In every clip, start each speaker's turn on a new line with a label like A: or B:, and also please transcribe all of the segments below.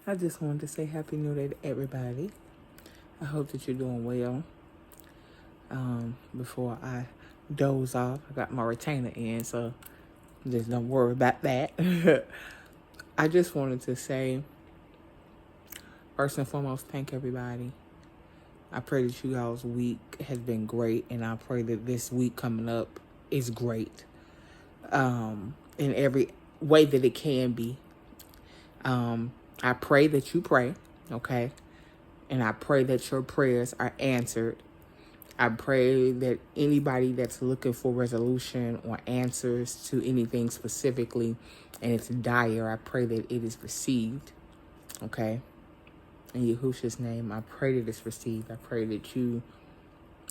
A: I just wanted to say Happy New Year to everybody. I hope that you're doing well. Before I doze off, I got my retainer in, so just don't worry about that. I just wanted to say, first and foremost, thank everybody. I pray that you guys' week has been great, and I pray that this week coming up is great in every way that it can be. I pray that you pray, okay? And I pray that your prayers are answered. I pray that anybody that's looking for resolution or answers to anything specifically and it's dire, I pray that it is received, okay? In Yahushua's name, I pray that it's received. I pray that you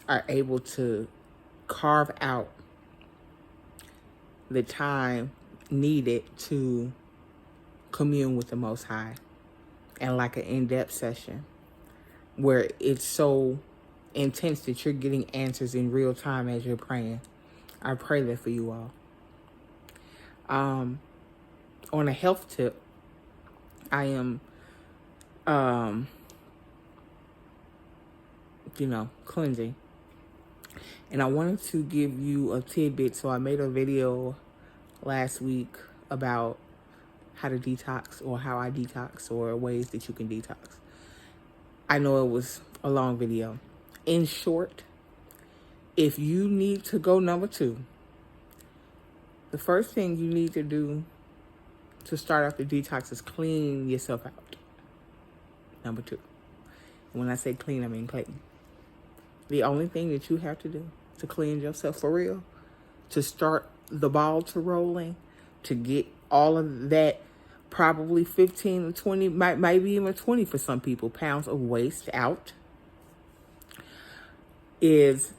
A: are able to carve out the time needed to commune with the Most High, and like an in-depth session where it's so intense that you're getting answers in real time as you're praying. I pray that for you all. On a health tip, I am, cleansing. And I wanted to give you a tidbit. So I made a video last week about how to detox, or how I detox, or ways that you can detox. I know it was a long video. In short, if you need to go number 2, the first thing you need to do to start off the detox is clean yourself out. Number 2. And when I say clean, I mean clean. The only thing that you have to do to clean yourself for real, to start the ball to rolling, to get all of that probably 15 to 20, maybe even 20 for some people, pounds of waste out, is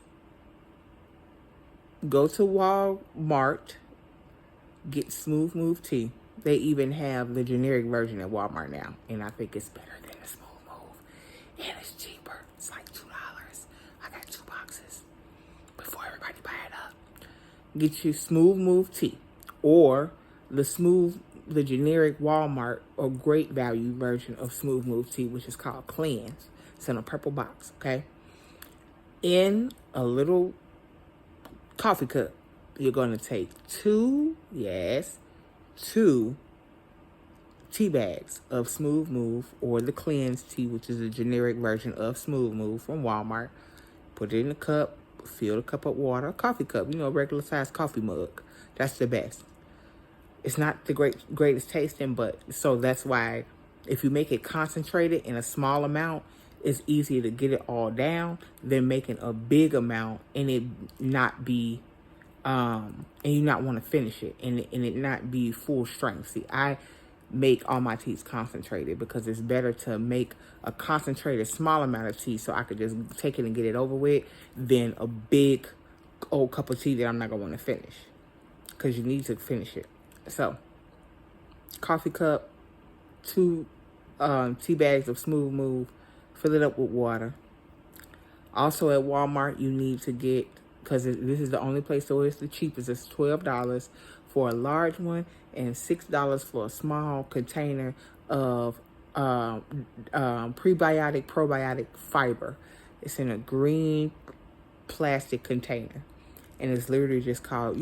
A: go to Walmart, get Smooth Move tea. They even have the generic version at Walmart now, and I think it's better than the Smooth Move, and it's cheaper. It's like $2. I got 2 boxes before everybody buy it up. Get you Smooth Move tea, or the generic Walmart or Great Value version of Smooth Move tea, which is called Cleanse. It's in a purple box, okay? In a little coffee cup, you're going to take 2 tea bags of Smooth Move, or the Cleanse tea, which is a generic version of Smooth Move from Walmart. Put it in a cup, fill the cup up with water, a coffee cup, a regular size coffee mug. That's the best. It's not the greatest tasting, but so that's why if you make it concentrated in a small amount, it's easier to get it all down than making a big amount and it not be, and you not want to finish it and it not be full strength. See, I make all my teas concentrated because it's better to make a concentrated small amount of tea so I could just take it and get it over with than a big old cup of tea that I'm not going to want to finish, because you need to finish it. So, coffee cup, 2 tea bags of Smooth Move, fill it up with water. Also at Walmart, you need to get, because this is the only place where it's the cheapest, it's $12 for a large one and $6 for a small container of prebiotic, probiotic fiber. It's in a green plastic container. And it's literally just called,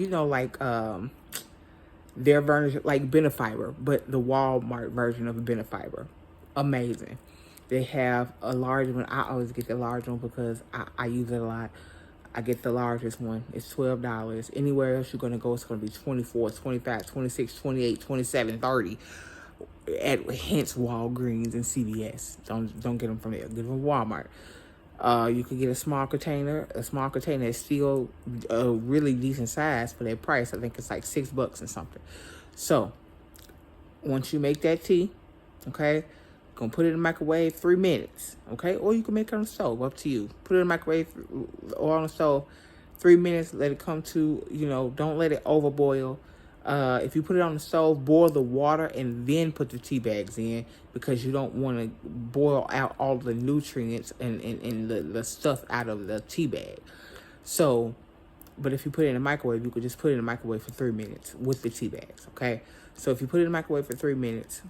A: their version, like Benefiber, but the Walmart version of Benefiber. Amazing. They have a large one. I always get the large one because I use it a lot. I get the largest one. It's $12. Anywhere else you're going to go, it's going to be $24, $25, $26, $28, $27, $30. Hence Walgreens and CVS. Don't get them from there. Get them from Walmart. You could get a small container. A small container is still a really decent size for their price. I think it's like $6 or something. So, once you make that tea, okay, gonna put it in the microwave 3 minutes, okay? Or you can make it on the stove, up to you. Put it in the microwave or on the stove 3 minutes, let it come to, don't let it overboil. If you put it on the stove, boil the water and then put the tea bags in, because you don't want to boil out all the nutrients and the stuff out of the tea bag. So, but if you put it in the microwave, you could just put it in the microwave for 3 minutes with the tea bags, okay? So if you put it in the microwave for 3 minutes,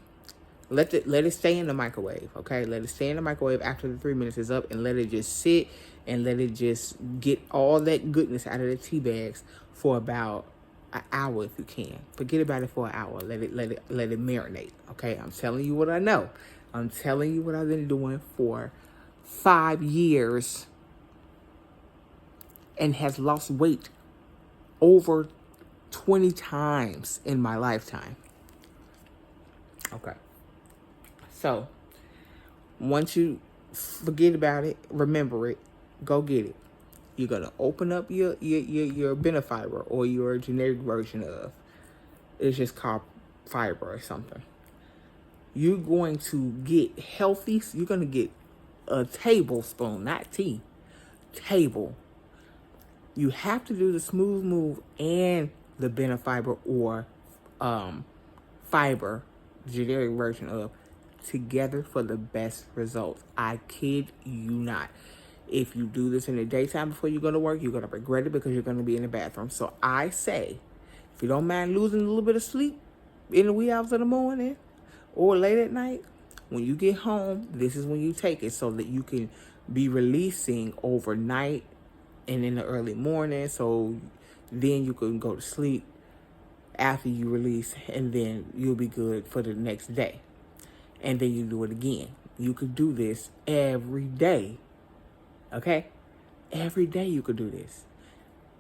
A: Let it stay in the microwave, okay? Let it stay in the microwave after the 3 minutes is up, and let it just sit and let it just get all that goodness out of the tea bags for about an hour if you can. Forget about it for an hour. Let it marinate, okay? I'm telling you what I know. I'm telling you what I've been doing for 5 years and has lost weight over 20 times in my lifetime. Okay. So, once you forget about it, remember it, go get it. You're going to open up your Benefiber or your generic version of. It's just called fiber or something. You're going to get healthy. You're going to get a tablespoon, not tea, table. You have to do the Smooth Move and the Benefiber or fiber, generic version of, together for the best results. I kid you not. If you do this in the daytime before you go to work, you're going to regret it because you're going to be in the bathroom. So I say, if you don't mind losing a little bit of sleep in the wee hours of the morning or late at night, when you get home, this is when you take it so that you can be releasing overnight and in the early morning. So then you can go to sleep after you release, and then you'll be good for the next day. And then you do it again. You could do this every day. Okay? Every day you could do this.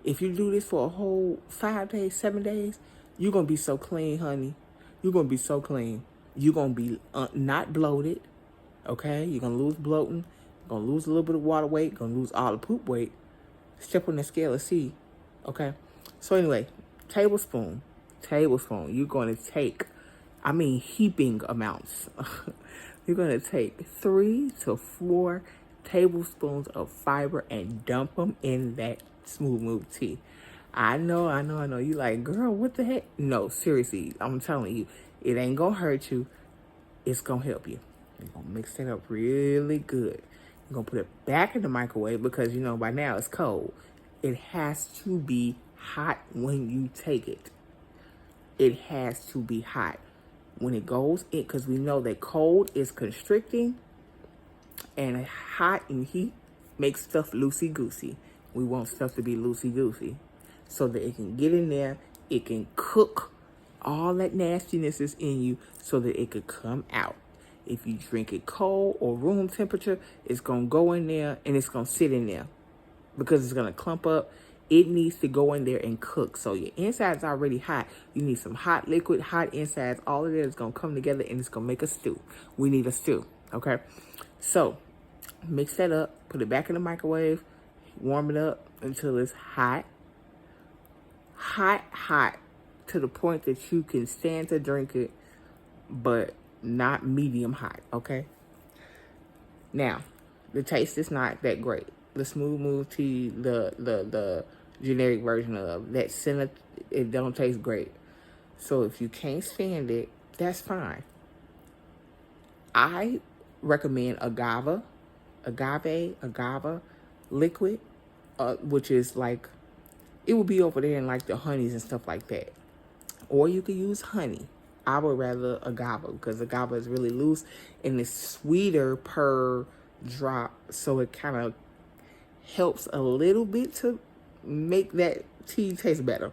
A: If you do this for a whole 5 days, 7 days, you're going to be so clean, honey. You're going to be so clean. You're going to be not bloated. Okay? You're going to lose bloating. You're going to lose a little bit of water weight. You're going to lose all the poop weight. Step on the scale and see. Okay? So anyway, tablespoon. You're going to take, heaping amounts. You're going to take 3 to 4 tablespoons of fiber and dump them in that Smooth Move tea. I know. You like, girl, what the heck? No, seriously, I'm telling you, it ain't going to hurt you. It's going to help you. You're going to mix it up really good. You're going to put it back in the microwave because, by now it's cold. It has to be hot when you take it. It has to be hot. When it goes in, because we know that cold is constricting and hot and heat makes stuff loosey-goosey. We want stuff to be loosey-goosey so that it can get in there, it can cook all that nastiness is in you so that it could come out. If you drink it cold or room temperature, it's going to go in there and it's going to sit in there because it's going to clump up. It needs to go in there and cook. So your inside's already hot. You need some hot liquid, hot insides. All of that is going to come together and it's going to make a stew. We need a stew, okay? So mix that up. Put it back in the microwave. Warm it up until it's hot. Hot to the point that you can stand to drink it, but not medium hot, okay? Now, the taste is not that great. The Smooth Move tea, the generic version of that center, it don't taste great. So if you can't stand it, that's fine. I recommend agave liquid, which is like, it would be over there in like the honeys and stuff like that. Or you could use honey. I would rather agave because agave is really loose and it's sweeter per drop. So it kind of helps a little bit to make that tea taste better.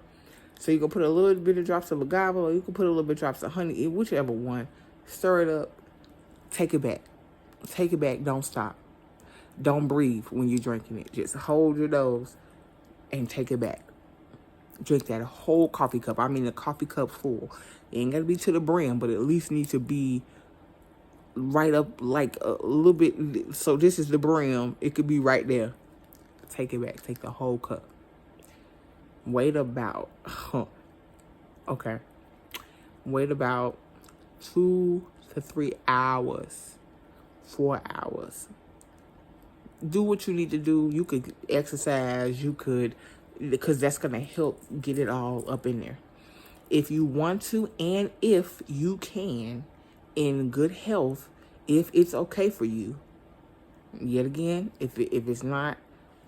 A: So you can put a little bit of drops of agave or you can put a little bit of drops of honey, whichever one. Stir it up. Take it back. Take it back. Don't stop. Don't breathe when you're drinking it. Just hold your nose and take it back. Drink that whole coffee cup. A coffee cup full. It ain't got to be to the brim, but at least need to be right up like a little bit. So this is the brim. It could be right there. Take it back. Take the whole cup. Wait about, wait about 2 to 3 hours, 4 hours. Do what you need to do. You could exercise. You could, because that's going to help get it all up in there. If you want to, and if you can, in good health, if it's okay for you. Yet again, if it's not,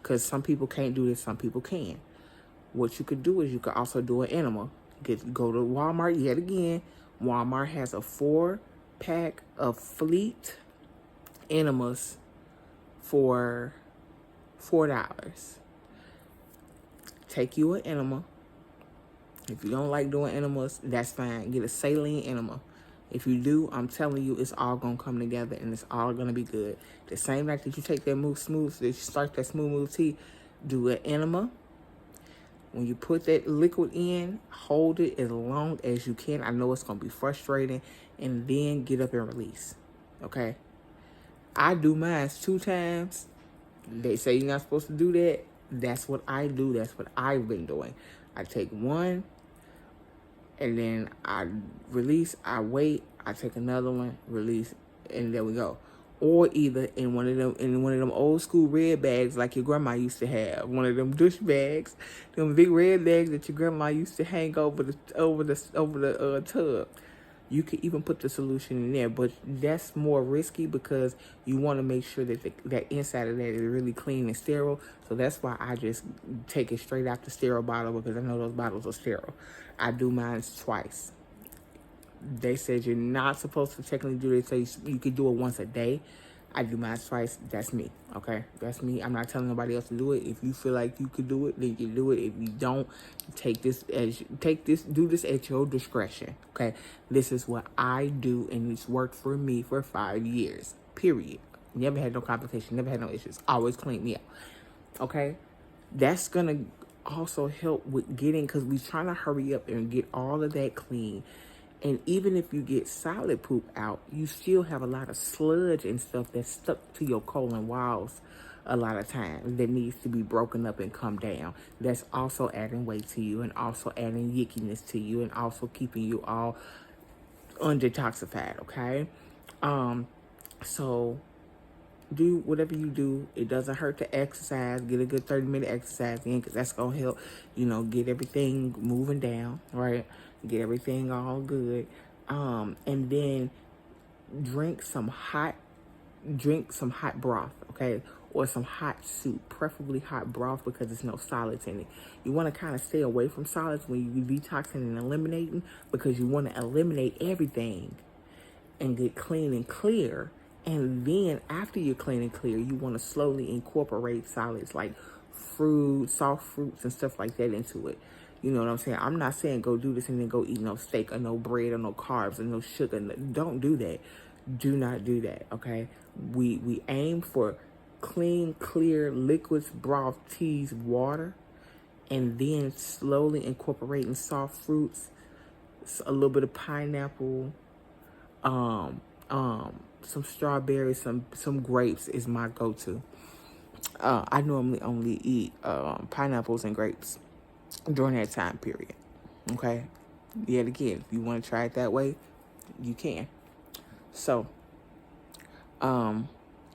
A: because some people can't do this, some people can. What you could do is you could also do an enema. Go to Walmart yet again. Walmart has a 4 pack of Fleet enemas for $4. Take you an enema. If you don't like doing enemas, that's fine. Get a saline enema. If you do, I'm telling you, it's all going to come together and it's all going to be good. The same night that you take that that you start that Smooth Move tea, do an enema. When you put that liquid in, hold it as long as you can. I know it's going to be frustrating. And then get up and release. Okay? I do mine 2 times. They say you're not supposed to do that. That's what I do. That's what I've been doing. I take one, and then I release, I wait, I take another one, release, and there we go. Or either in one of them old school red bags like your grandma used to have, one of them douche bags, them big red bags that your grandma used to hang over the tub. You could even put the solution in there, but that's more risky because you want to make sure that that inside of that is really clean and sterile. So that's why I just take it straight out the sterile bottle, because I know those bottles are sterile. I do mine twice. They said you're not supposed to technically do it, so you could do it once a day. I do mine twice. That's me, okay? That's me. I'm not telling nobody else to do it. If you feel like you could do it, then you do it. If you don't, do this at your discretion, okay? This is what I do, and it's worked for me for 5 years, period. Never had no complications, never had no issues. Always cleaned me out, okay? That's going to also help with getting, because we're trying to hurry up and get all of that clean. And even if you get solid poop out, you still have a lot of sludge and stuff that's stuck to your colon walls a lot of times that needs to be broken up and come down. That's also adding weight to you and also adding yickiness to you and also keeping you all undetoxified, okay? So do whatever you do. It doesn't hurt to exercise. Get a good 30-minute exercise in, because that's going to help, get everything moving down, right? Get everything all good. And then drink some hot broth, okay? Or some hot soup, preferably hot broth, because there's no solids in it. You want to kind of stay away from solids when you're detoxing and eliminating, because you want to eliminate everything and get clean and clear. And then after you're clean and clear, you want to slowly incorporate solids like fruit, soft fruits and stuff like that into it. You know what I'm saying? I'm not saying go do this and then go eat no steak or no bread or no carbs or no sugar. Don't do that. Do not do that, okay? We aim for clean, clear liquids, broth, teas, water, and then slowly incorporating soft fruits, a little bit of pineapple, some strawberries, some grapes is my go-to. I normally only eat pineapples and grapes during that time period. Okay? Yet again, if you want to try it that way, you can. So,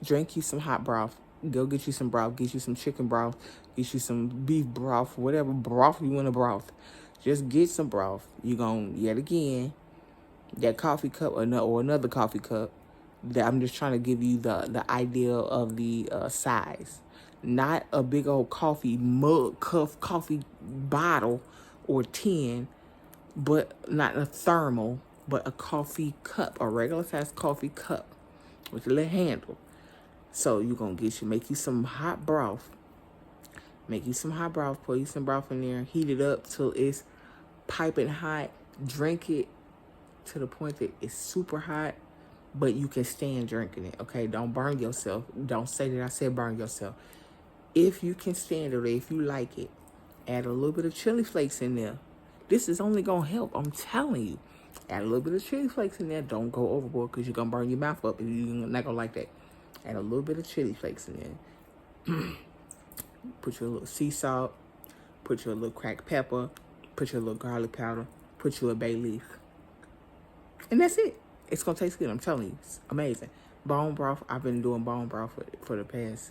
A: drink you some hot broth. Go get you some broth. Get you some chicken broth. Get you some beef broth. Whatever broth you want to broth. Just get some broth. You're going to, yet again, that coffee cup or another coffee cup. That I'm just trying to give you the idea of the size. Not a big old coffee mug, coffee bottle or tin, but not a thermal, but a coffee cup, a regular size coffee cup with a little handle. So you're going to make you some hot broth. Make you some hot broth, pour you some broth in there, heat it up till it's piping hot. Drink it to the point that it's super hot, but you can stand drinking it, okay? Don't burn yourself. Don't say that I said burn yourself. If you can stand it, or if you like it, add a little bit of chili flakes in there. This is only going to help, I'm telling you. Add a little bit of chili flakes in there. Don't go overboard, because you're going to burn your mouth up, and you're not going to like that. Add a little bit of chili flakes in there. Put your little sea salt. Put your little cracked pepper. Put your little garlic powder. Put your bay leaf. And that's it. It's going to taste good. I'm telling you. It's amazing. Bone broth. I've been doing bone broth for the past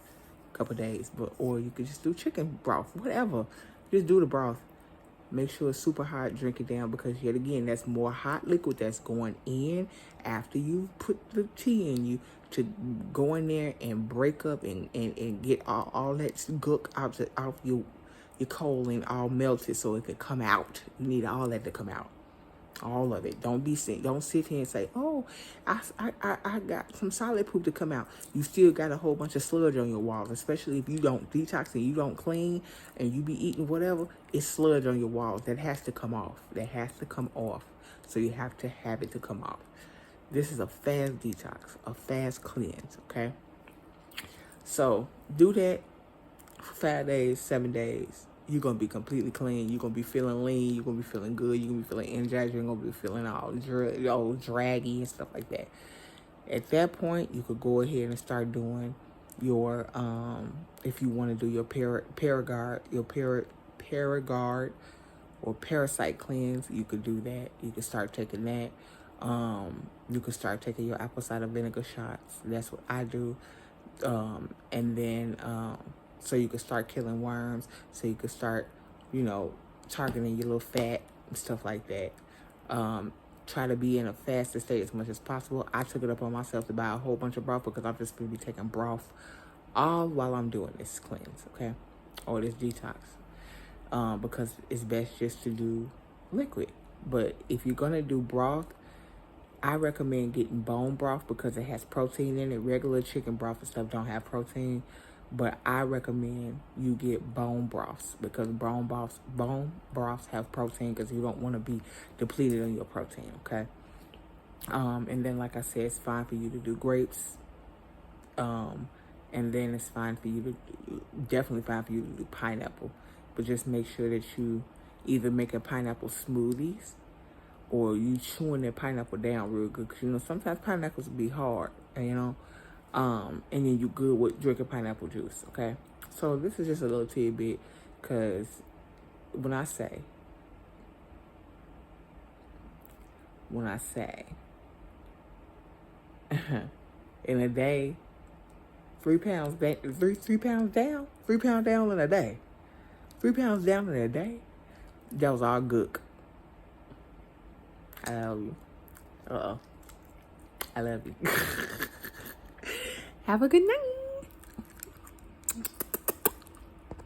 A: couple days. Or you could just do chicken broth. Whatever. Just do the broth. Make sure it's super hot. Drink it down, because yet again, that's more hot liquid that's going in after you put the tea in you to go in there and break up and get all that gook out your colon all melted so it could come out. You need all that to come out. All of it. Don't sit here and say, oh, I got some solid poop to come out. You still got a whole bunch of sludge on your walls, especially if you don't detox and you don't clean and you be eating whatever. It's sludge on your walls. That has to come off. That has to come off. So you have to have it to come off. This is a fast detox, a fast cleanse, okay? So do that for 5 days, 7 days. You're going to be completely clean. You're going to be feeling lean. You're going to be feeling good. You're going to be feeling energized. You're going to be feeling all draggy and stuff like that. At that point, you could go ahead and start doing your, if you want to do your Paragard or parasite cleanse, you could do that. You could start taking that. You could start taking your apple cider vinegar shots. That's what I do. And then, so you could start killing worms, so you could start, targeting your little fat and stuff like that. Try to be in a fasted state as much as possible. I took it up on myself to buy a whole bunch of broth because I'm just going to be taking broth all while I'm doing this cleanse, okay? Or this detox. Because it's best just to do liquid. But if you're going to do broth, I recommend getting bone broth because it has protein in it. Regular chicken broth and stuff don't have protein. But I recommend you get bone broths because bone broths have protein because you don't want to be depleted on your protein, okay? And then, like I said, it's fine for you to do grapes. And then it's fine for you to, definitely fine for you to do pineapple. But just make sure that you either make a pineapple smoothies or you chewing that pineapple down real good. Because, sometimes pineapples be hard, and then you good with drinking pineapple juice, okay? So this is just a little tidbit, because when I say, in a day, 3 pounds back, 3 pounds down, 3 pounds down in a day, 3 pounds down in a day, that was all good. I love you. I love you. Have a good night.